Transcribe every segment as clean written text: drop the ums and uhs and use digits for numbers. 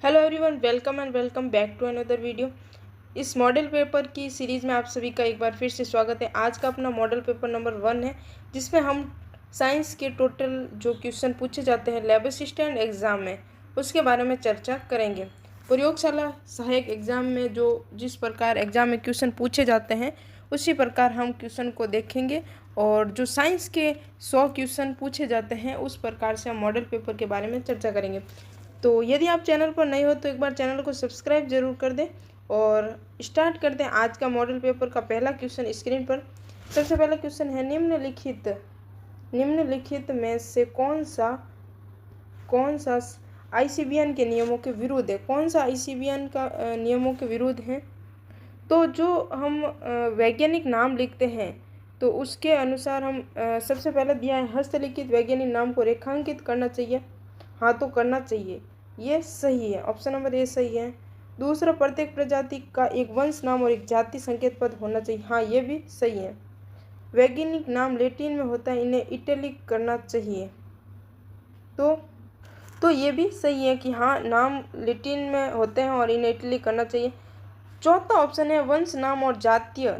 Hello everyone, welcome and welcome back to another video. इस model paper की series में आप सभी का एक बार फिर से स्वागत है। आज का अपना मॉडल पेपर नंबर 1 है, जिसमें हम साइंस के टोटल जो क्वेश्चन पूछे जाते हैं लैब असिस्टेंट एग्ज़ाम में, उसके बारे में चर्चा करेंगे। प्रयोगशाला सहायक एग्ज़ाम में जो जिस प्रकार एग्ज़ाम में क्वेश्चन पूछे जाते हैं उसी प्रकार हम क्वेश्चन को देखेंगे, और जो साइंस के 100 क्वेश्चन पूछे जाते हैं उस प्रकार से हम मॉडल पेपर के बारे में चर्चा करेंगे। तो यदि आप चैनल पर नए हो तो एक बार चैनल को सब्सक्राइब जरूर कर दें और स्टार्ट करते हैं आज का मॉडल पेपर का पहला क्वेश्चन स्क्रीन पर। सबसे पहला क्वेश्चन है, निम्नलिखित में से कौन सा आईसीबीएन के नियमों के विरुद्ध है। कौन सा आईसीबीएन का नियमों के विरुद्ध है? तो जो हम वैज्ञानिक नाम लिखते हैं तो उसके अनुसार हम सबसे पहले दिया है, हस्तलिखित वैज्ञानिक नाम को रेखांकित करना चाहिए। हाँ, तो करना चाहिए, ये सही है, ऑप्शन नंबर ए सही है। दूसरा, प्रत्येक प्रजाति का एक वंश नाम और एक जाति संकेत पद होना चाहिए। हाँ, ये भी सही है। वैज्ञानिक नाम लैटिन में होता है, इन्हें इटैलिक करना चाहिए। तो ये भी सही है कि हाँ, नाम लैटिन में होते हैं और इन्हें इटैलिक करना चाहिए। चौथा ऑप्शन है, वंश नाम और जातीय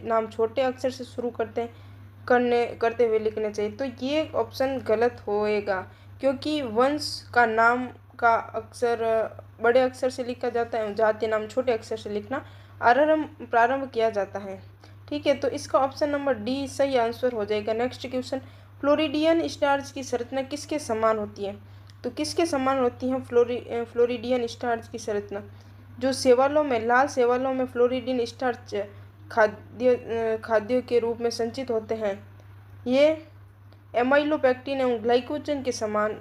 नाम छोटे अक्षर से शुरू करते हुए लिखने चाहिए। तो ये ऑप्शन गलत होएगा, क्योंकि वंश का नाम का अक्षर बड़े अक्षर से लिखा जाता है, जातीय नाम छोटे अक्षर से लिखना प्रारंभ किया जाता है। ठीक है, तो इसका ऑप्शन नंबर डी सही आंसर हो जाएगा। नेक्स्ट क्वेश्चन, फ्लोरिडियन स्टार्स की संरचना किसके समान होती है? तो किसके समान होती है फ्लोरिडियन स्टार्स की संरचना? जो सेवालों में, लाल सेवालों में फ्लोरिडियन स्टार्च खाद्य के रूप में संचित होते हैं, ये एमाइलोपेक्टिन एवं ग्लाइकोजन के समान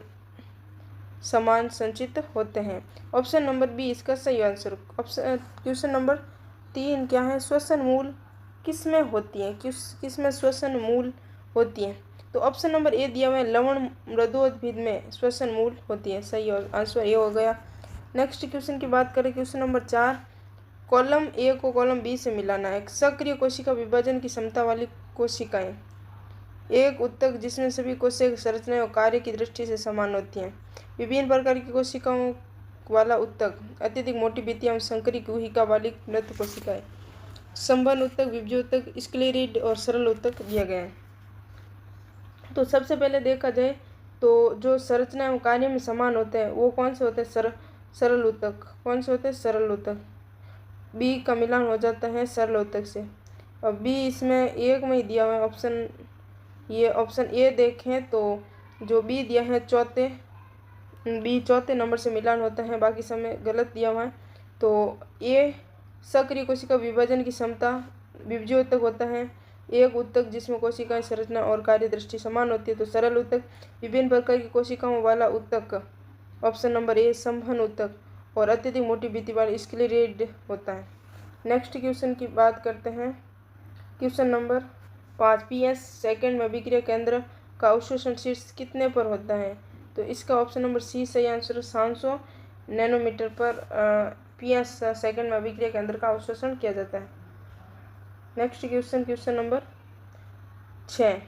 संचित होते हैं। ऑप्शन नंबर बी इसका सही आंसर। क्वेश्चन नंबर 3 क्या है, श्वसन मूल किसमें होती है? किसमें श्वसन मूल होती है? तो ऑप्शन नंबर ए दिया हुआ है, लवण मृदोद्भिद में श्वसन मूल होती है। सही आंसर ये हो गया। नेक्स्ट क्वेश्चन की बात करें, क्वेश्चन नंबर 4, कॉलम ए को कॉलम बी से मिलाना है। सक्रिय कोशिका विभाजन की क्षमता वाली कोशिकाएं, एक ऊतक जिसमें सभी कोशिका संरचनाएं और कार्य की दृष्टि से समान होती हैं। विभिन्न प्रकार की कोशिकाओं वाला ऊतक, अत्यधिक मोटी भित्तियां, संकरी गुहिका वाली मृत कोशिकाएं, संबंध ऊतक, विभज्योतक, स्क्लेरिड और सरल ऊतक दिया गया है। तो सबसे पहले देखा जाए तो जो संरचना एवं कार्य में समान होते हैं वो कौन से होते हैं? सरल ऊतक। कौन से होते हैं? सरल ऊतक। बी का मिलान हो जाता है सरल ऊतक से। अब बी इसमें एक में ही दिया हुआ है ऑप्शन, ये ऑप्शन ए देखें तो जो बी दिया है चौथे नंबर से मिलान होता है, बाकी समय गलत दिया हुआ है। तो ए सक्रिय कोशिका विभाजन की क्षमता विभज्य ऊतक होता है, एक ऊतक जिसमें कोशिकाएं संरचना और कार्य दृष्टि समान होती है। तो सरल ऊतक विभिन्न प्रकार की कोशिकाओं वाला ऊतक, ऑप्शन नंबर ए संवहन ऊतक, और अत्यधिक मोटी भित्ति वाला स्क्लेरेड होता है। नेक्स्ट क्वेश्चन की बात करते हैं, क्वेश्चन नंबर 5, पीएस सेकंड में अभिक्रिया केंद्र का अवशोषण शीर्ष कितने पर होता है? तो इसका ऑप्शन नंबर सी सही आंसर। 700 नैनोमीटर पर पीएस सेकंड में अभिक्रिया केंद्र का अवशोषण किया जाता है। नेक्स्ट क्वेश्चन नंबर 6,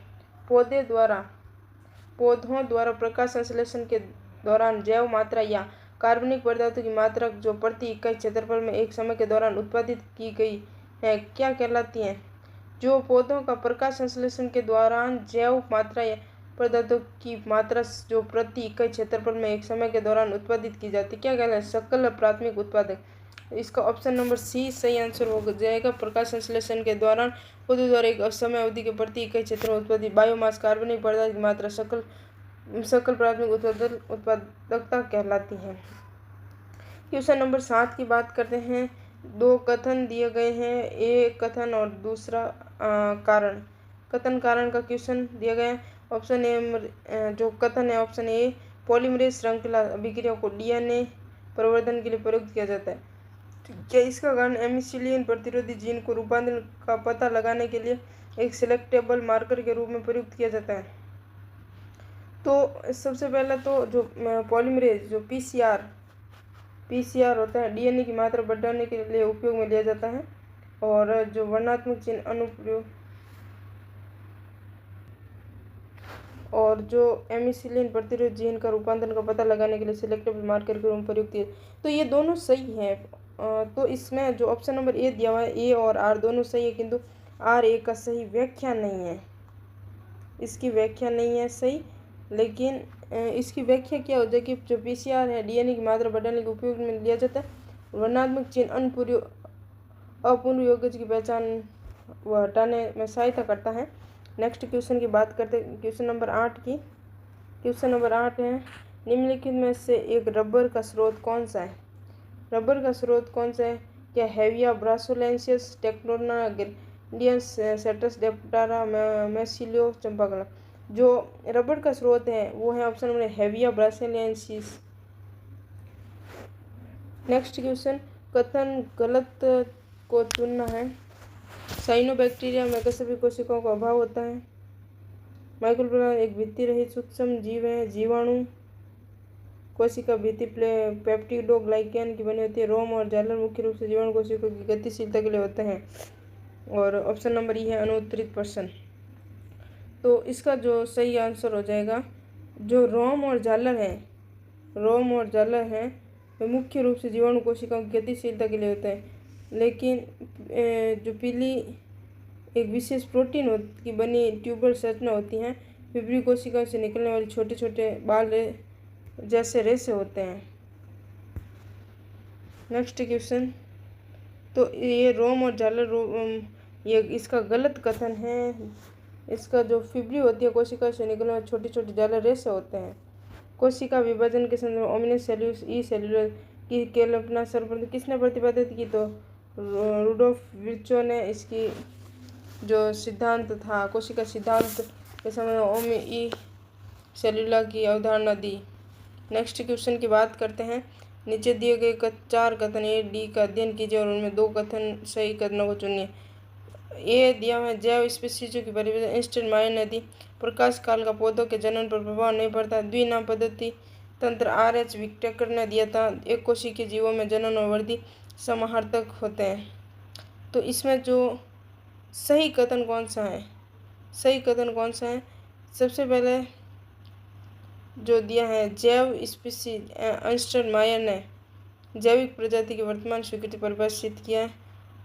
पौधों द्वारा प्रकाश संश्लेषण के दौरान जैव मात्रा या कार्बनिक पदार्थों की मात्रा जो प्रति इकाई क्षेत्रफल में एक समय के दौरान उत्पादित की गई है क्या कहलाती है? जो पौधों का प्रकाश संश्लेषण के दौरान जैव मात्रा या पदार्थों की मात्रा जो प्रति इकाई क्षेत्रफल में एक समय के दौरान उत्पादित की जाती है क्या कहलाता है? सकल प्राथमिक उत्पादक। इसका ऑप्शन नंबर सी सही आंसर हो जाएगा। प्रकाश संश्लेषण के दौरान पौधों द्वारा एक समय अवधि के प्रति इकाई क्षेत्र में उत्पादित बायोमास कार्बनिक पदार्थ की मात्रा सकल प्राथमिक उत्पादकता कहलाती है। क्वेश्चन नंबर 7 की बात करते हैं। 2 कथन दिए गए हैं, एक कथन और दूसरा कारण। कथन कारण का क्वेश्चन दिया गया है। ऑप्शन ए जो कथन है, ऑप्शन ए, पॉलीमरेज श्रृंखला अभिक्रिया को डीएनए प्रवर्धन के लिए प्रयुक्त किया जाता है। क्या इसका कारण एमिसिलिन प्रतिरोधी जीन को रूपांतरण का पता लगाने के लिए एक सिलेक्टेबल मार्कर के रूप में प्रयुक्त किया जाता है? तो सबसे पहला तो जो पॉलीमरेज जो पीसीआर होता है, डीएनए की मात्रा बढ़ाने के लिए उपयोग में लिया जाता है, और जो वर्णात्मक चिन्ह अनुप्रयोग और जो एमिसिलिन प्रतिरोध जीन का रूपांतरण का पता लगाने के लिए सिलेक्टिव मार्कर के रूप में प्रयुक्त है। तो ये दोनों सही है। तो इसमें जो ऑप्शन नंबर ए दिया हुआ है, ए और आर दोनों सही है, किंतु आर ए का सही व्याख्या नहीं है, इसकी व्याख्या नहीं है सही। लेकिन इसकी व्याख्या क्या हो जाए कि जो पीसीआर है डीएनए की मात्रा बढ़ाने के उपयोग में लिया जाता है, वर्णात्मक चिन्ह अपूर्ण यौगिक की पहचान व हटाने में सहायता करता है। नेक्स्ट क्वेश्चन की बात करते हैं, क्वेश्चन नंबर 8 की। क्वेश्चन नंबर 8 है, निम्नलिखित में से एक रबर का स्रोत कौन सा है? रबर का स्रोत कौन सा है? क्या हेविया ब्रासोलेंसियस, टेक्नोना ग्रेडियंस, सेटस डेप्टारा, मैसिलियो चंपाकला। जो रबर का स्रोत है वो है option number Hevea brasiliensis. Next question, कथन गलत को चुनना है। साइनोबैक्टीरिया में सभी कोशिकाओं का अभाव होता है। माइक्रोप्लाज्मा एक भित्ति रहित सूक्ष्म जीव है। जीवाणु कोशिका भित्ति पेप्टिडोग्लाइकेन की बनी होती है। रोम और जालर मुख्य रूप से जीवाणु कोशिकाओं की गतिशीलता के लिए होते हैं। और ऑप्शन नंबर ई है अनुत्तरित प्रश्न। तो इसका जो सही आंसर हो जाएगा, जो रोम और जालर है वे मुख्य रूप से जीवाणु कोशिकाओं की गतिशीलता के लिए होते हैं। लेकिन जो पीली एक विशेष प्रोटीन की बनी ट्यूबल संरचना होती हैं, विपरीय कोशिकाओं से निकलने वाले छोटे छोटे बाल जैसे रेशे होते हैं। नेक्स्ट क्वेश्चन, तो ये रोम और जालर ये इसका गलत कथन है। इसका जो फिब्री होती है कोशिका से निकलने वाले छोटे छोटे जालर रेशे होते हैं। कोशिका विभाजन के संदर्भ में ओमिनस सेल्यूलस ई सेल्यूलर की कल्पना सर्वप्रथम किसने प्रतिपादित की? तो रुडोल्फ विर्चो ने इसकी जो सिद्धांत था, कोशिका सिद्धांत के समय ओमी ई सेल्यूला की अवधारणा दी। नेक्स्ट क्वेश्चन की बात करते हैं। नीचे दिए गए 4 कथन ए डी का अध्ययन कीजिए और उनमें 2 कथन सही कथनों को चुनिए। ए दिया हुआ जैव स्पीशीजों की परिभाषा इंस्टेंट मायर ने दी। प्रकाश काल का पौधों के जनन पर प्रभाव नहीं पड़ता। द्विनाम पद्धति तंत्र RH विक्टेकर ने दिया था। एक कोशिकीय जीवों में जनन और वृद्धि समाहर्तक होते हैं। तो इसमें जो सही कथन कौन सा है? सही कथन कौन सा है? सबसे पहले जो दिया है जैव स्पीशीज, इंस्टेंट मायर ने जैविक प्रजाति की वर्तमान स्वीकृति परिभाषित किया है।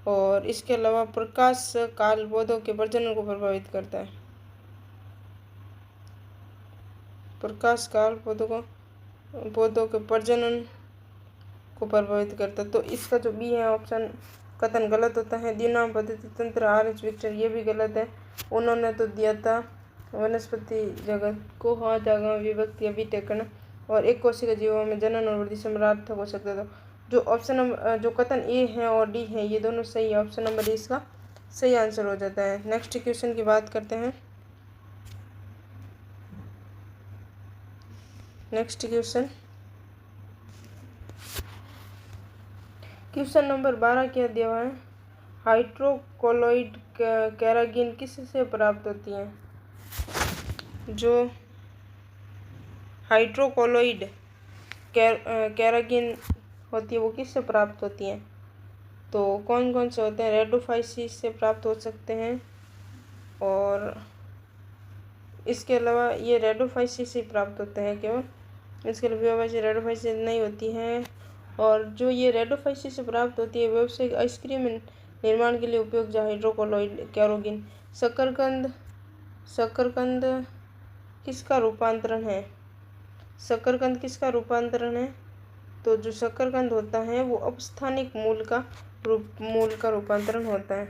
और इसके अलावा प्रकाश काल पौधों के प्रजनन को प्रभावित करता है। प्रकाश काल पौधों के प्रजनन को प्रभावित करता है। तो इसका जो बी है ऑप्शन कथन गलत होता है। द्विनाम पद्धति तंत्र RH विक्टर ये भी गलत है। उन्होंने तो दिया था वनस्पति जगत को हाँ जगह विभक्ति अभी टेकन और एक कोशिका जीवों में जनन और वृद्धि समरार्थक हो सकता था। जो ऑप्शन नंबर जो कथन ए है और डी है ये दोनों सही है। ऑप्शन नंबर ए इसका सही आंसर हो जाता है। नेक्स्ट क्वेश्चन की बात करते हैं। नेक्स्ट क्वेश्चन नंबर 12 क्या दिया हुआ है? हाइड्रोकोलोइड कैरागिन किससे प्राप्त होती है? जो हाइड्रोकोलोइड कैरागिन होती है वो किससे प्राप्त होती है? तो कौन कौन से होते हैं? रेडोफाइसिस से प्राप्त हो सकते हैं और इसके अलावा ये रेडोफाइसिस से प्राप्त होते हैं केवल। इसके अलावा रेडोफाइसिस नहीं होती हैं। और जो ये रेडोफाइसिस से प्राप्त होती है व्यावसायिक आइसक्रीम निर्माण के लिए उपयोग जो हाइड्रोकोलोइड कैरोगिन। शकरकंद किसका रूपांतरण है? शकरकंद किसका रूपांतरण है? तो जो शकरकंद होता है वो अपस्थानिक मूल का रूपांतरण होता है।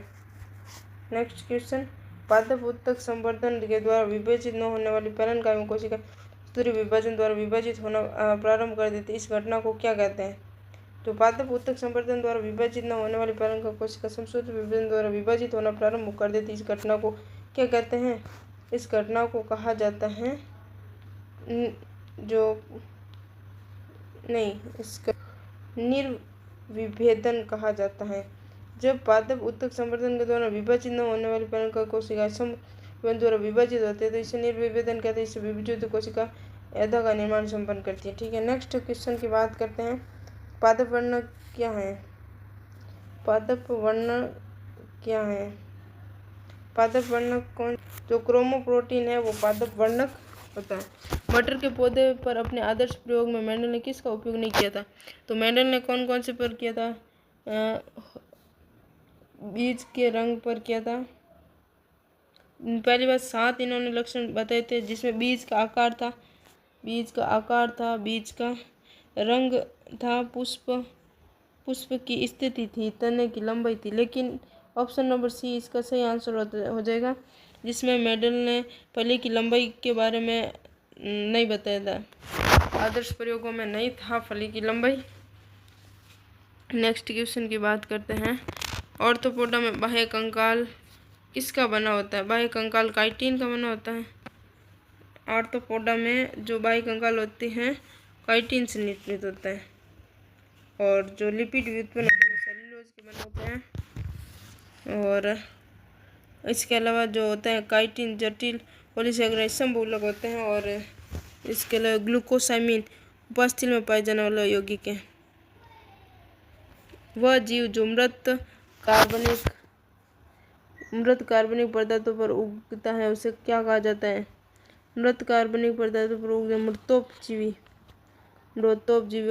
नेक्स्ट क्वेश्चन, पादप उत्तक संवर्धन के द्वारा विभाजित न होने वाली पैरेन्काइमल कोशिका सूत्री विभाजन द्वारा विभाजित होना प्रारंभ कर देती है। इस घटना को क्या कहते हैं? तो पादप उत्तक संवर्धन द्वारा विभाजित न होने वाली पैरेन्काइमल कोशिका समसूत्र विभाजन द्वारा विभाजित होना प्रारंभ कर देती है। इस घटना को क्या कहते हैं? इस घटना को कहा जाता है इसका निर्विभेदन कहा जाता है। जब पादप उत्तक संवर्धन के द्वारा विभाजित न होने वाली पैरेन्काइमल कोशिका समविभाजन द्वारा विभाजित होते हैं तो इसे निर्विभेदन कहते हैं। इससे विभाजित कोशिका एदा का निर्माण संपन्न करती है। ठीक है, नेक्स्ट क्वेश्चन की बात करते हैं। पादप वर्णक क्या है? पादप वर्णक क्या है? पादप वर्णक कौन? जो क्रोमोप्रोटीन है वो पादप वर्णक होता है। मटर के पौधे पर अपने आदर्श प्रयोग में मेंडल ने किसका उपयोग नहीं किया था? तो मेंडल ने कौन कौन से पर किया था? बीज के रंग पर किया था। पहली बात 7 इन्होंने लक्षण बताए थे, जिसमें बीज का आकार था, बीज का रंग था, पुष्प की स्थिति थी, तने की लंबाई थी। लेकिन ऑप्शन नंबर सी इसका सही आंसर हो जाएगा, जिसमें मेंडल ने फली की लंबाई के बारे में नहीं बताया था। आदर्श प्रयोगों में नहीं था फली की लंबाई। नेक्स्ट क्वेश्चन की बात करते हैं। ऑर्थोपोडा में बाह्य कंकाल किसका बना होता है? बाह्य कंकाल काइटिन का बना होता है। ऑर्थोपोडा में जो बाह्य कंकाल होते हैं काइटिन से निर्मित होता है, और जो लिपिड भी उत्पन्न होते हैं सेल्यूलोज के बने होते हैं। और इसके अलावा जो होता है काइटिन जटिल पॉलीसेकेराइड समूलक होते हैं, और इसके अलावा ग्लूकोसामिन उपास्थल में पाए जाने वाला यौगिक है। वह जीव जो मृत कार्बनिक पदार्थों पर उगता है उसे क्या कहा जाता है? मृत कार्बनिक पदार्थों पर उगते मृतोपजीवी।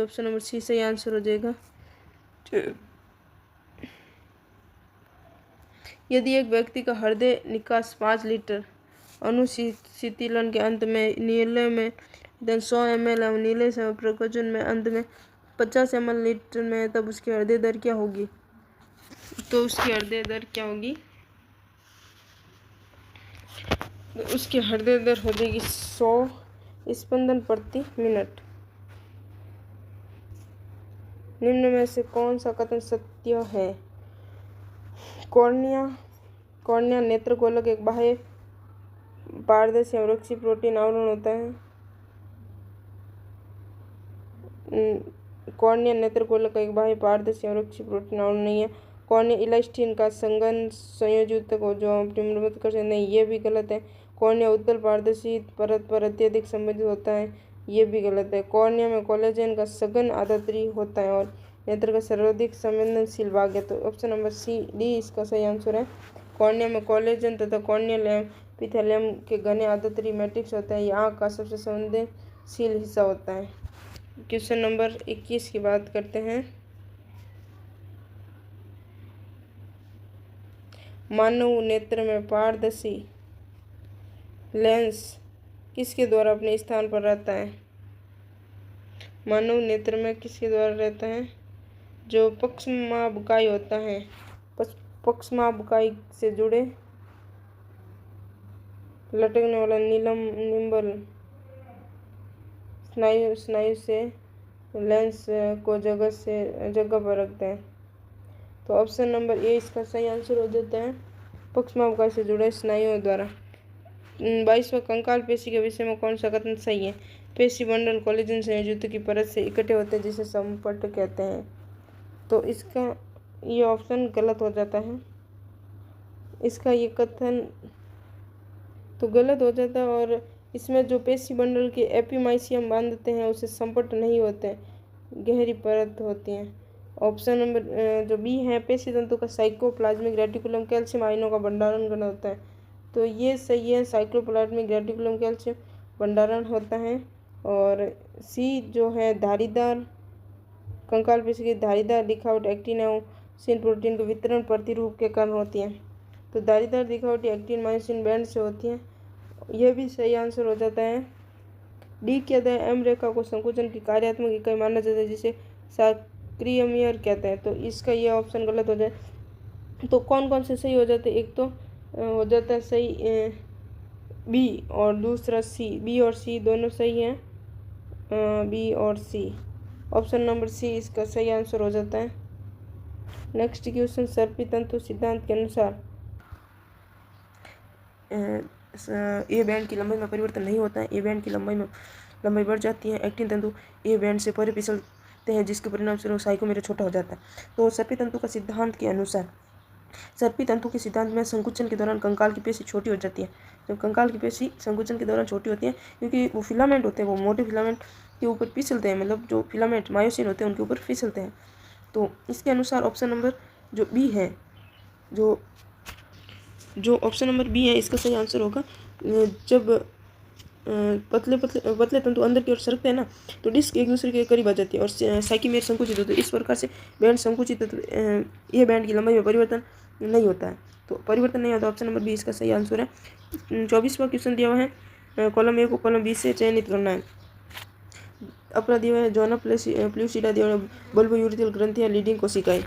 ऑप्शन नंबर सी सही आंसर हो जाएगा। यदि एक व्यक्ति का हृदय निकास 5 लीटर अनुशीतलन के अंत में नीले में 100 ml एवं नीले से प्रकोजन में अंत में 50 ml लीटर में, तब उसकी हृदय दर क्या होगी? तो उसकी हृदय दर क्या होगी? उसकी हृदय दर हो जाएगी 100 स्पंदन प्रति मिनट। निम्न में से कौन सा कथन सत्य है? कॉर्निया नेत्रगोलक एक बाह्य पारदर्शी अवरक्षी प्रोटीन आवरण होता है। कॉर्निया नेत्रगोलक का एक बाह्य पारदर्शी अवरक्षी प्रोटीन आवरण नहीं है। कॉर्निया इलास्टिन का संघन संयोजित हो जो अपनी मरम्मत कर सकते नहीं, ये भी गलत है। कॉर्निया उत्तल पारदर्शी परत पर अत्यधिक संबंधित होता है, ये भी गलत है। कॉर्निया में कोलेजन का सघन आधात्री होता है और नेत्र का सर्वाधिक संवेदनशील भाग है। तो ऑप्शन नंबर सी डी इसका सही आंसर है। कॉर्निया में कोलेजन तथा कॉर्नियल एपिथेलियम के घने आधात्री मैट्रिक्स होता है, ये आँख का सबसे संवेदनशील हिस्सा होता है। क्वेश्चन नंबर 21 की बात करते हैं। मानव नेत्र में पारदर्शी लेंस किसके द्वारा अपने स्थान पर रहता है? मानव नेत्र में किसके द्वारा रहता है? जो पक्षमाबकाई होता है, पक्षमाबकाई से जुड़े लटकने वाला नीलम निम्बल स्नायु से लेंस को जगह पर रखते हैं। तो ऑप्शन नंबर ए इसका सही आंसर हो जाता है, पक्षमाबकाई से जुड़े स्नायुओं द्वारा। 22वां कंकाल पेशी के विषय में कौन सा कथन सही है? पेशी बंडल कोलेजन संयोजित की परत से इकट्ठे होते हैं, जिसे संपट कहते हैं। तो इसका ये ऑप्शन गलत हो जाता है, इसका ये कथन तो गलत हो जाता है। और इसमें जो पेशी बंडल के एपिमाइसियम बांधते हैं उसे संपट नहीं होते, गहरी परत होती है। ऑप्शन नंबर जो बी है, पेशी तंतु का साइक्लोप्लाज्मिक रेटिकुलम कैल्शियम आयनों का भंडारण करना होता है, तो ये सही है, साइक्लोप्लाज्मिक रेटिकुलम कैल्शियम भंडारण होता है। और सी जो है धारीदार कंकाल पेशी की धारीदार दिखावट एक्टिन एवं सिन प्रोटीन के वितरण प्रतिरूप के कारण होती है, तो धारीदार दिखावट एक्टिन मायोसिन बैंड से होती है, यह भी सही आंसर हो जाता है। डी कहता है एम रेखा को संकुचन की कार्यात्मक इकाई माना जाता है, जिसे साक्रियमियर कहते हैं, तो इसका यह ऑप्शन गलत हो जाए। तो कौन कौन से सही हो जाते हैं? एक तो हो जाता है सही बी, और दूसरा सी। बी और सी दोनों सही हैं, बी और सी। ऑप्शन नंबर सी इसका सही आंसर हो जाता है। नेक्स्ट क्वेश्चन, सर्पी तंतु सिद्धांत के अनुसार ए बैंड की लंबाई में परिवर्तन नहीं होता है। ए बैंड की लंबाई बढ़ जाती है। एक्टिन तंतु ए बैंड से परे फिसलते हैं, जिसके परिणाम स्वरूप साइकोमेर छोटा हो जाता है। तो सर्पी तंतु का सिद्धांत के अनुसार सर्पी तंतु के सिद्धांत में संकुचन के दौरान कंकाल की पेशी छोटी हो जाती है। जब कंकाल की पेशी संकुचन के दौरान छोटी होती है, क्योंकि वो फिलामेंट होते हैं, वो मोटे फिलामेंट के ऊपर फिसलते हैं, मतलब जो फिलामेंट मायोसिन होते हैं उनके ऊपर फिसलते हैं। तो इसके अनुसार ऑप्शन नंबर जो बी है, जो ऑप्शन नंबर बी है इसका सही आंसर होगा। जब पतले पतले पतले तंतु अंदर की ओर सरकते हैं ना, तो डिस्क एक दूसरे के करीब आ जाती है और साइकीमेर संकुचित होती है। इस प्रकार से बैंड संकुचित, ये बैंड की लंबाई में परिवर्तन नहीं होता है, तो परिवर्तन नहीं होता। ऑप्शन नंबर बी इसका सही आंसर है। 24वां क्वेश्चन दिया हुआ है, कॉलम ए को कॉलम बी से चयनित करना है। अपना दिया हुआ है जोना प्लूसिडा दिया हुआ है, बल्बोयूरेथ्रल ग्रंथियाँ, लीडिंग कोशिकाएं।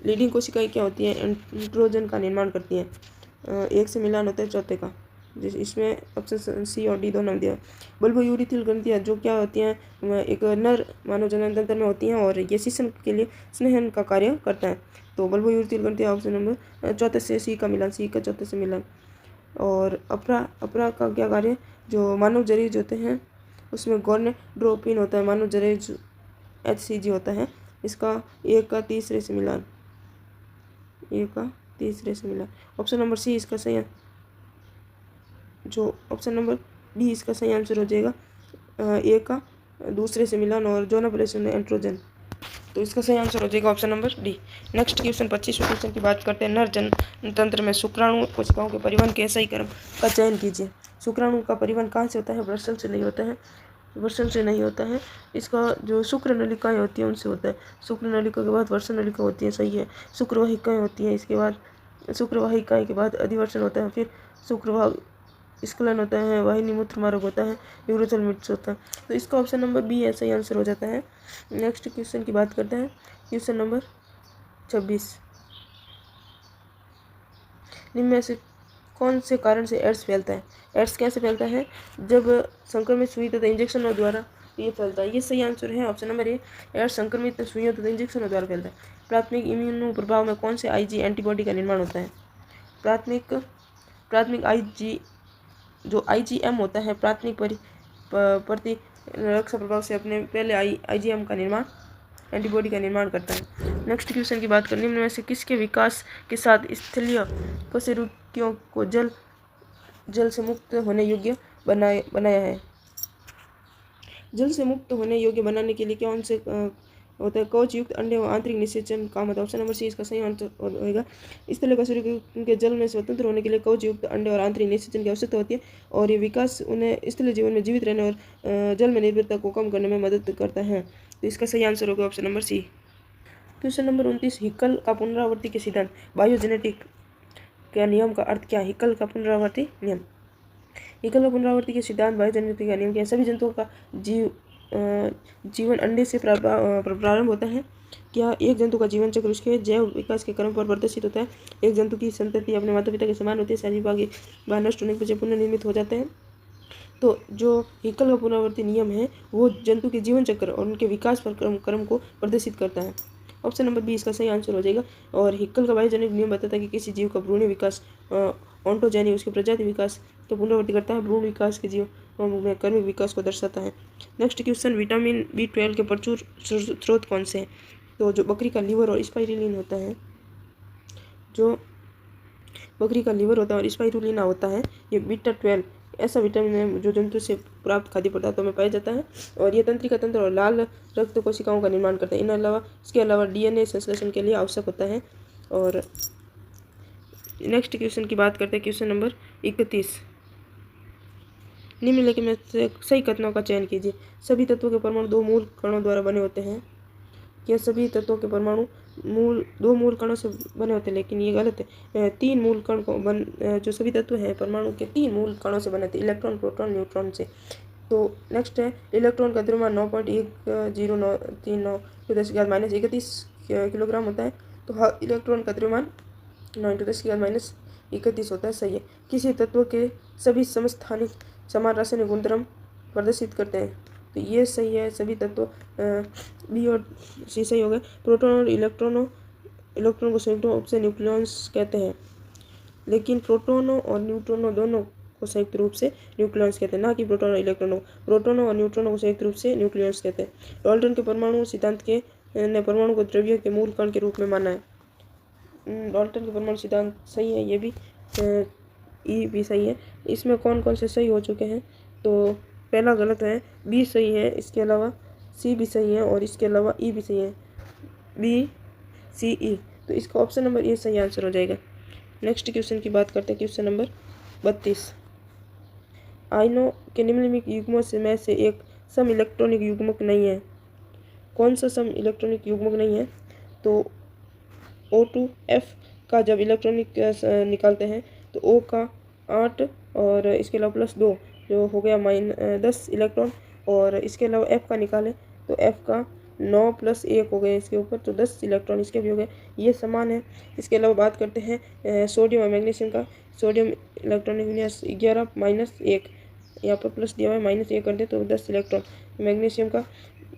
लीडिंग कोशिकाएं क्या होती हैं? एंड्रोजन का निर्माण करती हैं। एक से मिलान होता है चौथे का, इसमें ऑप्शन सी और डी दोनों दिया। बल्बोयूरेथ्रल ग्रंथियाँ जो क्या होती हैं, एक नर मानव जननतंत्र में होती हैं और ये शिशन के लिए स्नेहन का कार्य करता है। तो बल्बोयूरेथ्रल ग्रंथियाँ ऑप्शन नंबर चौथे से सी का मिलान, सी का चौथे से मिलान। और अपरा का क्या कार्य? जो मानव जरीज होते हैं उसमें गोनेड्रोपिन होता है, मानव जरेज HCG होता है, इसका एक का तीसरे से मिलान, एक का तीसरे से मिलान। ऑप्शन नंबर सी इसका सही, जो ऑप्शन नंबर डी इसका सही आंसर हो जाएगा, एक का दूसरे से मिलान और जोनाप्लेशन एंड्रोजन, तो इसका सही आंसर हो जाएगा option number D. Next question 25वें क्वेश्चन की बात करते हैं। नर जनन तंत्र में शुक्राणु कोशिकाओं के परिवहन के सही क्रम का चयन कीजिए। शुक्राणु का परिवहन कहाँ से होता है? वृषण से नहीं होता है, वृषण से नहीं होता है, इसका जो शुक्र नलिकाएँ होती हैं उनसे होता है। शुक्र नलिका के बाद वर्षण नलिका होती है, सही है। शुक्रवाहिकाएँ होती हैं, इसके बाद शुक्रवाहिकाएँ के बाद अधिवर्षण होता है, फिर शुक्रवाह स्खलन होता है, वाहिनी मूत्र मार्ग होता है, यूरोथल मिट्स होता है, तो इसका ऑप्शन नंबर बी है सही आंसर हो जाता है। नेक्स्ट क्वेश्चन की बात करते हैं, क्वेश्चन नंबर 26। निम्न में से कौन से कारण से एड्स फैलता है? एड्स कैसे फैलता है? जब संक्रमित सुई तथा इंजेक्शनों द्वारा ये फैलता है, ये सही आंसर है ऑप्शन नंबर ए। एड्स संक्रमित सुइयों तथा इंजेक्शनों द्वारा फैलता है। प्राथमिक इम्यूनो प्रभाव में कौन से IG एंटीबॉडी का निर्माण होता है? प्राथमिक IG जो IgM होता है, प्राथमिक प्रतिरक्षा प्रभाव से अपने पहले IgM का निर्माण, एंटीबॉडी का निर्माण करता है। नेक्स्ट क्वेश्चन की बात करें, निम्न में से किसके विकास के साथ स्थलीय कशेरुकियों को जल से मुक्त होने योग्य बनाया है? जल से मुक्त होने योग्य बनाने के लिए कौन से होता है? कवच युक्त अंडे और आंतरिक निषेचन काम होता है। ऑप्शन नंबर सी इसका सही आंसर होगा। स्थलीय कशेरुकियों के जल में स्वतंत्र होने के लिए कवच युक्त अंडे और आंतरिक निषेचन की आवश्यकता होती है और ये विकास उन्हें स्थलीय जीवन में जीवित रहने और जल में निर्भरता को कम करने में मदद करता है, तो इसका सही आंसर होगा option number C. Question number 29, हिकल का पुनरावृत्ति के सिद्धांत, बायोजेनेटिक का नियम का अर्थ क्या है? हिकल का पुनरावृत्ति नियम, हिकल का पुनरावृत्ति के सिद्धांत बायोजेनेटिक का नियम क्या है? सभी जंतुओं का जीवन अंडे से प्रारंभ होता है। क्या एक जंतु का जीवन चक्र उसके जैव विकास के क्रम पर प्रदर्शित होता है? एक जंतु की संतति अपने माता पिता के समान होती है, शारीरिक भाग नष्ट होने के बजाय पुनर्निर्मित हो जाते हैं। तो जो हिकल का पुनरावृत्ति नियम है वो जंतु के जीवन चक्र और उनके विकास पर क्रम को प्रदर्शित करता है। ऑप्शन नंबर बी इसका सही आंसर हो जाएगा। और हिकल का बायोजेनिक नियम बताता है कि किसी जीव का भ्रूण विकास ऑन्टोजेनी उसके प्रजाति विकास तो पुनरावृत्ति करता है, भ्रूण विकास के जीव में कर्मिक विकास को दर्शाता है। नेक्स्ट क्वेश्चन, विटामिन B12 के प्रचुर स्रोत कौन से हैं? तो जो बकरी का लीवर और स्पाइरुलिना होता है, जो बकरी का लीवर होता है और स्पाइरुलिना होता है, ये B12 ऐसा विटामिन है जो जंतु से प्राप्त खाद्य पदार्थों में पाया जाता है और ये तंत्रिका तंत्र और लाल रक्त कोशिकाओं का निर्माण करता है। इसके अलावा DNA संश्लेषण के लिए आवश्यक होता है। और नेक्स्ट क्वेश्चन की बात करते हैं, क्वेश्चन नंबर 31, निम्नलिखित में से सही कथनों का चयन कीजिए। सभी तत्वों के परमाणु दो मूल कणों द्वारा बने होते हैं। क्या सभी तत्वों के परमाणु दो मूल कणों से बने होते हैं? लेकिन ये गलत है। 3 मूल कण को जो सभी तत्व हैं परमाणु के 3 मूल कणों से बने थे, इलेक्ट्रॉन, प्रोटॉन, न्यूट्रॉन से। तो नेक्स्ट है, इलेक्ट्रॉन का द्रव्यमान 9.1039 × 10⁻31 किलोग्राम होता है। तो हाँ, इलेक्ट्रॉन का द्रव्यमान 9 × 10⁻31 होता है, सही है। किसी तत्व के सभी समस्थानिक समान रासायनिक गुणधर्म प्रदर्शित करते हैं, तो ये सही है। सभी तत्व बी और सी सही हो गए। प्रोटॉन और इलेक्ट्रॉन को संयुक्त रूप से न्यूक्लियॉन्स कहते हैं, लेकिन प्रोटोनों और न्यूट्रॉनों दोनों को संयुक्त रूप से न्यूक्लियॉन्स कहते हैं, ना कि प्रोटॉन और इलेक्ट्रॉनों। प्रोटोनों और न्यूट्रॉनों को संयुक्त रूप से न्यूक्लियॉन्स कहते हैं। डाल्टन के परमाणु सिद्धांत के ने परमाणु को द्रव्य के मूल कण के रूप में माना है। डाल्टन के परमाणु सिद्धांत सही है, ये भी ई भी सही है। इसमें कौन कौन से सही हो चुके हैं? तो पहला गलत है, बी सही है, इसके अलावा सी भी सही है और इसके अलावा ई भी सही है, BCE, तो इसका ऑप्शन नंबर ए सही आंसर हो जाएगा। नेक्स्ट क्वेश्चन की बात करते हैं, क्वेश्चन नंबर 32, आयनों के निम्नलिखित युग्मों में से एक सम इलेक्ट्रॉनिक युग्मक नहीं है। कौन सा सम इलेक्ट्रॉनिक युग्मक नहीं है? तो O2F का जब इलेक्ट्रॉनिक निकालते हैं तो O का 8 और इसके अलावा +2 जो हो गया -10 इलेक्ट्रॉन, और इसके अलावा F का निकालें तो F का 9 + 1 हो गए इसके ऊपर, तो 10 इलेक्ट्रॉन इसके भी हो गए, ये समान है। इसके अलावा बात करते हैं सोडियम और मैग्नीशियम का। सोडियम इलेक्ट्रॉनिक विन्यास 11 -1, यहाँ पर प्लस दिया हुआ है, -1 कर दे तो 10 इलेक्ट्रॉन। मैग्नीशियम का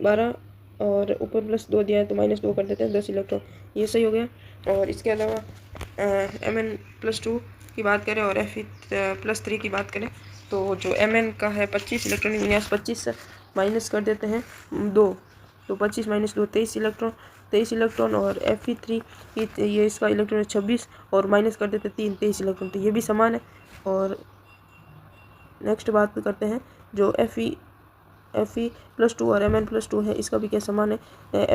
12 और ऊपर +2 दिया है तो -2 कर देते हैं, 10 इलेक्ट्रॉन, ये सही हो गया। और इसके अलावा Mn+2 की बात करें और Fe+3 की बात करें तो जो Mn का है 25 इलेक्ट्रॉनिक विन्यास, 25 से माइनस कर देते हैं 2, तो 25 - 2 23 इलेक्ट्रॉन, और Fe3 ये इसका इलेक्ट्रॉन 26 और माइनस कर देते 3 23 इलेक्ट्रॉन, तो ये भी समान है। और नेक्स्ट बात करते हैं जो Fe+2 और Mn+2 है, इसका भी क्या समान है।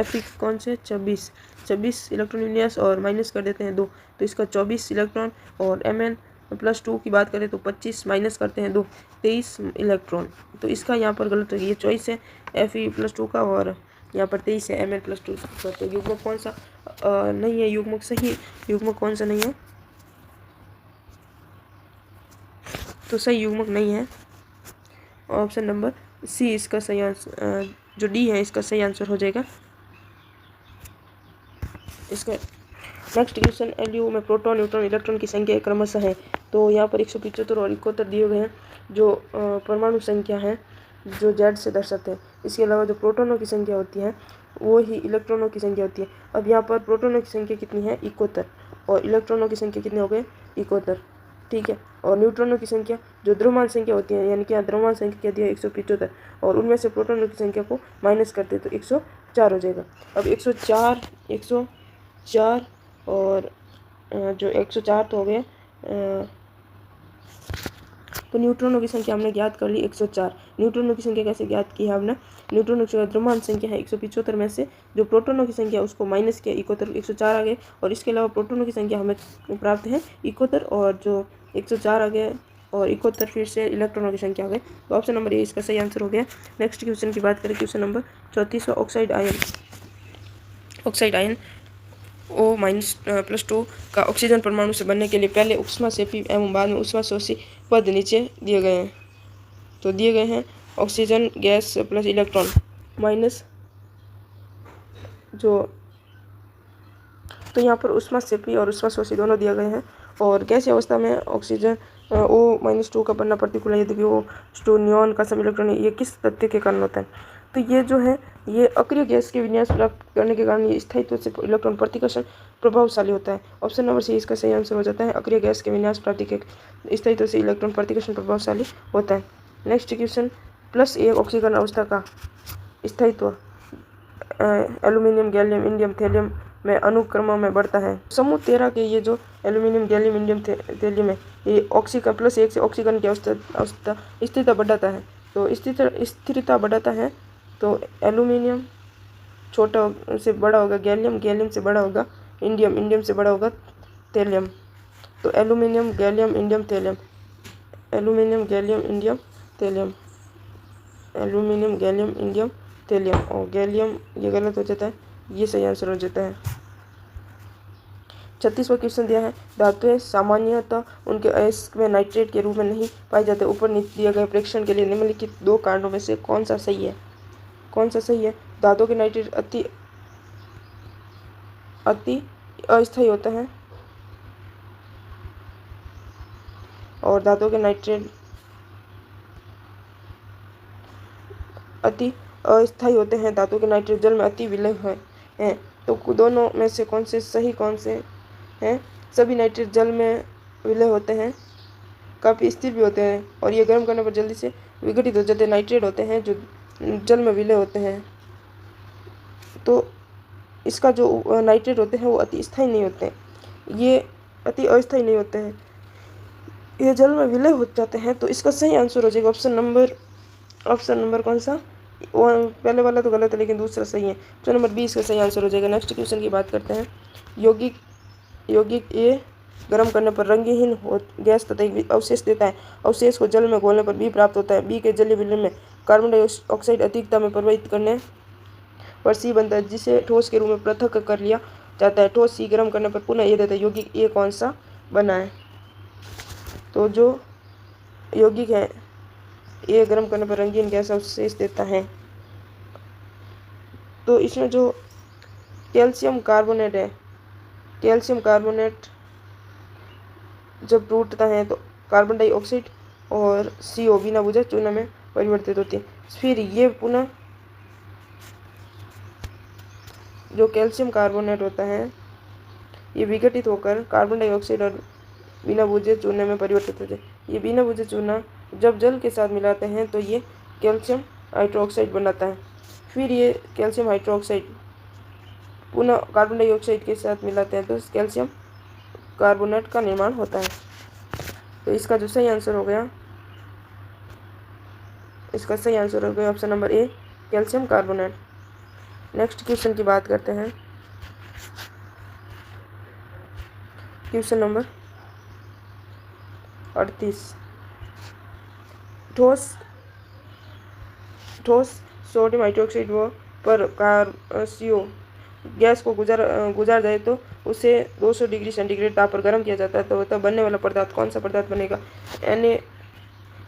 Fe कौन से 26 इलेक्ट्रॉन विन्यास और माइनस कर देते हैं 2, तो इसका 24 इलेक्ट्रॉन, और Mn+2 की बात करें तो 25 माइनस करते हैं 2 23 इलेक्ट्रॉन, तो इसका यहाँ पर गलत है, ये चॉइस है Fe+2 का, और यहाँ पर 23 है Mn+2 का। तो युग्मक कौन सा नहीं है, युग्मक सही युग्मक कौन सा नहीं है, तो सही युग्मक नहीं है ऑप्शन नंबर सी इसका सही आंसर, जो डी है इसका सही आंसर हो जाएगा इसका। नेक्स्ट क्वेश्चन, एलयू में प्रोटॉन न्यूट्रॉन इलेक्ट्रॉन की संख्या क्रमशः है, तो यहाँ पर 175 और 71 दिए गए हैं, जो परमाणु संख्या है जो जेड से दर्शाते हैं। इसके अलावा जो प्रोटोनों की संख्या होती है वो ही इलेक्ट्रॉनों की संख्या होती है। अब यहाँ पर प्रोटोनों की संख्या कितनी है 71, और इलेक्ट्रॉनों की संख्या कितने हो गए 71, ठीक है। और न्यूट्रॉनों की संख्या जो द्रव्यमान संख्या होती है, यानी कि यहाँ द्रव्यमान संख्या क्या दिया 175, और उनमें से प्रोटोनों की संख्या को माइनस करते तो 104 हो जाएगा। अब 104 और जो 104 तो हो गए, तो न्यूट्रॉनों की संख्या हमने ज्ञात कर ली 104। न्यूट्रॉनों की संख्या कैसे ज्ञात की है हमने, न्यूट्रॉनों की द्रव्यमान संख्या है 175 में से जो प्रोटोनों की संख्या उसको माइनस किया 71, 104 आ गए, और इसके अलावा प्रोटोनों की संख्या हमें प्राप्त है 71 और जो 104 आ गए, और 71 फिर से इलेक्ट्रॉनों की संख्या आ गई, तो ऑप्शन नंबर ए इसका सही आंसर हो गया। नेक्स्ट क्वेश्चन की बात करें, question number 34, oxide ion O-+2 का ऑक्सीजन परमाणु से बनने के लिए पहले ऊष्माक्षेपी एवं बाद में ऊष्माशोषी पद नीचे दिए गए हैं, तो दिए गए हैं oxygen gas plus electron minus जो, तो यहाँ पर ऊष्माक्षेपी और ऊष्माशोषी दोनों दिए गए हैं। और गैसीय अवस्था में ऑक्सीजन O-2 का बनना प्रतिकूल है, यदि O2 नियॉन का सम इलेक्ट्रॉन, ये किस तथ्य के कारण होता है, तो ये जो है ये अक्रिय गैस के विन्यास प्राप्त करने के कारण ये स्थायित्व से इलेक्ट्रॉन प्रतिकर्षण प्रभावशाली होता है। ऑप्शन नंबर सी इसका सही आंसर हो जाता है, अक्रिय गैस के विन्यास प्राप्ति के स्थायित्व से इलेक्ट्रॉन प्रतिकर्षण प्रभावशाली होता है। नेक्स्ट क्वेश्चन, +1 ऑक्सीकरण अवस्था का स्थायित्व एल्यूमिनियम गैलियम इंडियम थैलियम में अनुक्रमों में बढ़ता है। समूह 13 के ये जो एल्यूमिनियम गैलियम इंडियम थैलियम है, ये ऑक्सीकरण +1 से ऑक्सीकरण की अवस्था स्थिरता बढ़ाता है, तो स्थिरता बढ़ाता है, तो एल्यूमिनियम छोटा से बड़ा होगा गैलियम, गैलियम से बड़ा होगा इंडियम, इंडियम से बड़ा होगा थैलियम, तो aluminium gallium indium thallium, aluminium gallium indium thallium, aluminium gallium indium thallium, और गैलियम ये गलत हो जाता है, ये सही आंसर हो जाता है। 36वां क्वेश्चन दिया है, धातुएं सामान्यतः उनके अयस्क में नाइट्रेट के रूप में नहीं पाए जाते। ऊपर दिए गए परीक्षण के लिए निम्नलिखित 2 कारणों में से कौन सा सही है, कौन सा सही है। धातु के नाइट्रेट अति अस्थायी होता है, और धातु के नाइट्रेट अति अस्थायी होते हैं। धातु के नाइट्रेट जल में अति विलय हैं, तो दोनों में से कौन से सही कौन से हैं। सभी नाइट्रेट जल में विलय होते हैं, काफ़ी स्थिर भी होते हैं, और ये गर्म करने पर जल्दी से विघटित हो जाते हैं। नाइट्रेट होते हैं जो जल में विलय होते हैं, तो इसका जो नाइट्रेट होते हैं वो अति स्थायी नहीं होते हैं, ये अति अस्थायी नहीं होते हैं, ये जल में विलय हो जाते हैं, तो इसका सही आंसर हो जाएगा ऑप्शन नंबर कौन सा, पहले वाला तो गलत है लेकिन दूसरा सही है, ऑप्शन नंबर 20 का सही आंसर हो जाएगा। नेक्स्ट क्वेश्चन की बात करते हैं, यौगिक ए गर्म करने पर रंगहीन गैस तथा एक अवशेष देता है। अवशेष को जल में घोलने पर बी प्राप्त होता है। बी के जलीय विलयन में कार्बन डाइऑक्साइड अधिकता में प्रवाहित करने पर सी बनता है, जिसे ठोस के रूप में पृथक कर लिया जाता है। ठोस सी गर्म करने पर पुनः ए देता है। यौगिक ए कौन सा बना है? तो जो यौगिक है ए गर्म करने पर रंगीन गैस अवशेष देता है। तो इसमें जो कैल्शियम कार्बोनेट है, कैल्शियम कार्बोनेट जब टूटता है तो कार्बन डाइऑक्साइड और CO बिना बुझे चूना में परिवर्तित होती है। फिर ये पुनः जो कैल्शियम कार्बोनेट होता है ये विघटित होकर कार्बन डाइऑक्साइड और बिना बुझे चूने में परिवर्तित होते हैं। ये बिना बुझे चूना जब जल के साथ मिलाते हैं तो ये कैल्शियम हाइड्रोक्साइड बनाता है। फिर ये कैल्शियम हाइड्रोक्साइड पुनः कार्बन डाइऑक्साइड के साथ मिलाते हैं तो कैल्शियम कार्बोनेट का निर्माण होता है। तो इसका जो सही आंसर हो गया, इसका सही आंसर हो गया option number A, calcium carbonate. Next question की बात करते हैं। Question number 38। ठोस सोडियम हाइड्रोक्साइड पर CO गैस को गुजार जाए तो उसे 200 डिग्री सेंटीग्रेड ताप पर गर्म किया जाता है। तो तब बनने वाला पदार्थ कौन सा पदार्थ बनेगा?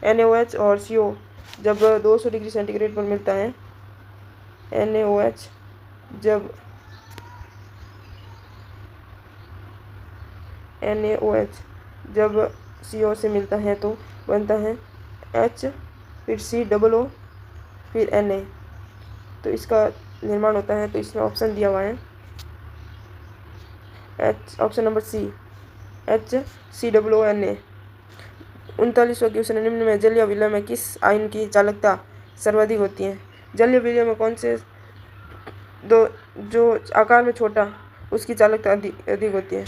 NaOH और CO जब 200 डिग्री सेंटीग्रेड पर मिलता है, NaOH जब CO से मिलता है तो बनता है H, फिर COO, फिर Na। तो इसका निर्माण होता है। तो इसमें ऑप्शन दिया हुआ है ऑप्शन नंबर सी, HCOONA। 39वां क्वेश्चन, निम्न में जलीय विलय में किस आयन की चालकता सर्वाधिक होती है? जलीय विलय में कौन से दो जो आकार में छोटा उसकी चालकता अधिक होती है?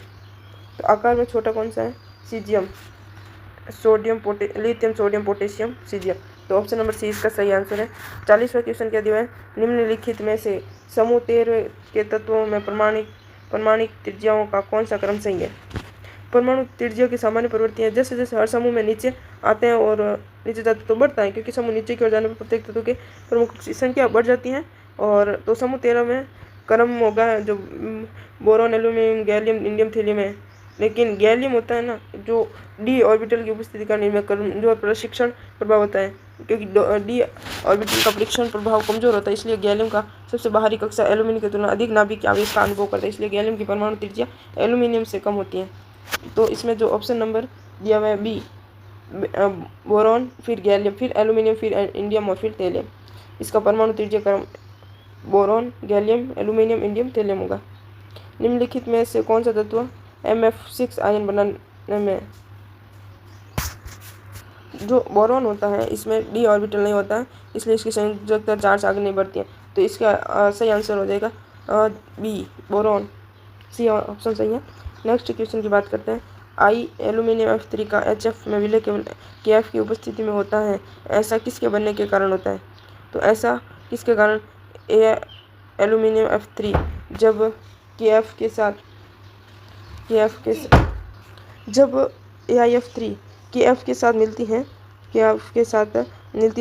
तो आकार में छोटा कौन सा है? Caesium, lithium sodium potassium caesium. तो ऑप्शन नंबर सी इसका सही आंसर है। 40वां क्वेश्चन क्या दिया है? निम्नलिखित में से समूह 13 के तत्वों में परमाणिक त्रिज्याओं का कौन सा क्रम सही है? परमाणु त्रिज्या की सामान्य प्रवृत्ति है जैसे जैसे हर समूह में नीचे आते हैं और नीचे जाते तो बढ़ता है, क्योंकि समूह नीचे की ओर जाने पर प्रत्येक तत्व के प्रमुख की संख्या बढ़ जाती है। और तो समूह 13 में क्रम होगा जो बोरोन, एल्यूमिनियम, गैलियम, इंडियम, थीलियम है। लेकिन गैलियम होता है ना, जो डी ऑर्बिटल की उपस्थिति का निर्माण कमजोर प्रशिक्षण प्रभाव होता है, क्योंकि डी ऑर्बिटल का परीक्षण प्रभाव कमजोर होता है, इसलिए गैलियम का सबसे बाहरी कक्षा एल्यूमिनियम की तुलना अधिक नाभिक के आवेश का अनुभव करता है, इसलिए गैलियम की परमाणु त्रिज्या एल्यूमिनियम से कम होती है। तो इसमें जो ऑप्शन नंबर दिया हुआ है बी, बोरॉन, फिर गैलियम, फिर एल्यूमिनियम, फिर इंडियम और फिर थीलियम, इसका परमाणु त्रिज्या क्रम बोरॉन, गैलियम, एल्यूमिनियम, इंडियम, थीलियम होगा। निम्नलिखित में से कौन सा तत्व MF6 आयन बनाने में, जो बोरॉन होता है इसमें डी ऑर्बिटल नहीं होता है, इसलिए इसकी संयोजकता चार्ज आगे नहीं बढ़ती है। तो इसका सही आंसर हो जाएगा बी, बोरॉन। सी ऑप्शन सही है। नेक्स्ट क्वेश्चन की बात करते हैं। एल्यूमिनियम F3 का HF में विलय केवल KF की उपस्थिति में होता है, ऐसा किसके बनने के कारण होता है? तो ऐसा किसके कारण एल्यूमिनियम F3 जब जब AiF3 KF के साथ मिलती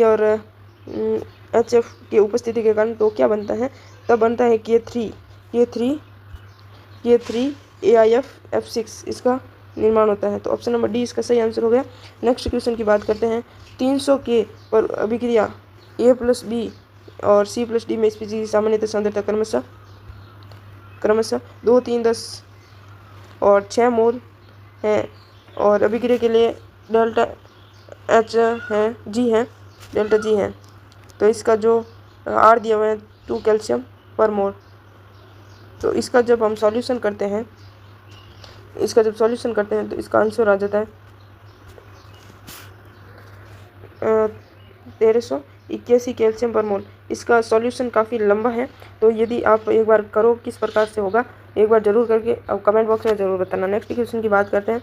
है, और HF की उपस्थिति के कारण तो क्या बनता है? तब बनता है K3 AiF6, इसका निर्माण होता है। तो ऑप्शन नंबर डी इसका सही आंसर हो गया। नेक्स्ट क्वेश्चन की बात करते हैं। 300 K पर अभिक्रिया A+B और C+D में स्पीशीज की सामान्यतः सांद्रता क्रमशः 2, 3, 10 और 6 मोल है, और अभिक्रिया के लिए डेल्टा H है, डेल्टा G है। तो इसका जो R दिया हुआ है 2 कैल्शियम पर मोल। तो इसका जब हम सॉल्यूशन करते हैं तो इसका आंसर आ जाता है 1381 कैल्शियम पर मोल। इसका सॉल्यूशन काफ़ी लंबा है, तो यदि आप एक बार करो किस प्रकार से होगा एक बार जरूर करके अब कमेंट बॉक्स में ज़रूर बताना। नेक्स्ट क्वेश्चन की बात करते हैं।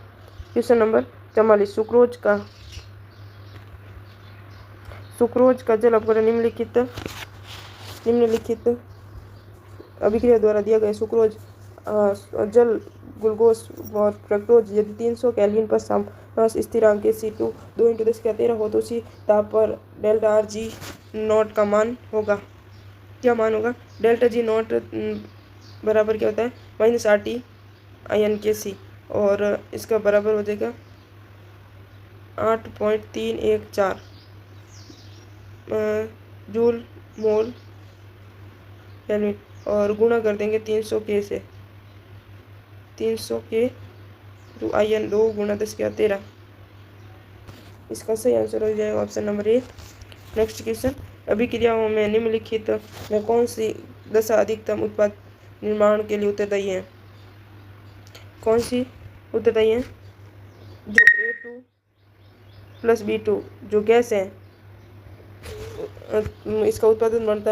क्वेश्चन नंबर 44, सुक्रोज का जल अपघटन निम्नलिखित अभिक्रिया द्वारा दिया गया सुक्रोज जल, ग्लूकोज और फ्रक्टोज यदि 300 केल्विन पर स्थिरांक के C2 2 × 10⁻13 हो तो उसी ताप पर डेल्टा आर जी नॉट का मान होगा। क्या मान होगा? डेल्टा जी नॉट बराबर क्या होता है? -RT IN/K/C और इसका बराबर हो जाएगा 8.314 जूल मोल केल्विन और गुणा कर देंगे 300 के से, 300 के IN 2 × 10⁻13। इसका सही आंसर हो जाएगा option number A. Next question, अभिक्रियाओं में निम्नलिखित में कौन सी दशा अधिकतम उत्पाद निर्माण के लिए उत्तरदायी है? कौन सी उत्तरदायी है? जो A2 + B2 जो गैस है इसका उत्पादन बनता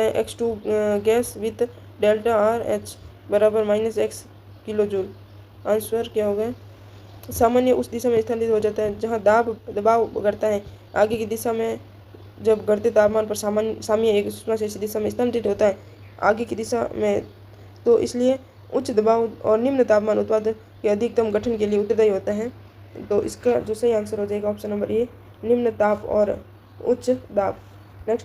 है X2 gas with delta R H बराबर -X किलो-जूल। आंसर क्या होगा? सामान्य उस दिशा में स्थानांतरित हो जाता है जहां दबाव बढ़ता है। आगे की दिशा में जब घटते तापमान पर साम्य एक ऊष्मा से इसी दिशा में स्थानांतरित होता है आगे की दिशा में, तो इसलिए उच्च दबाव और निम्न तापमान उत्पाद के अधिकतम गठन के लिए उत्तरदायी होता है। तो इसका जो सही आंसर हो जाएगा ऑप्शन नंबर ए, निम्न ताप और उच्च दाब। नेक्स्ट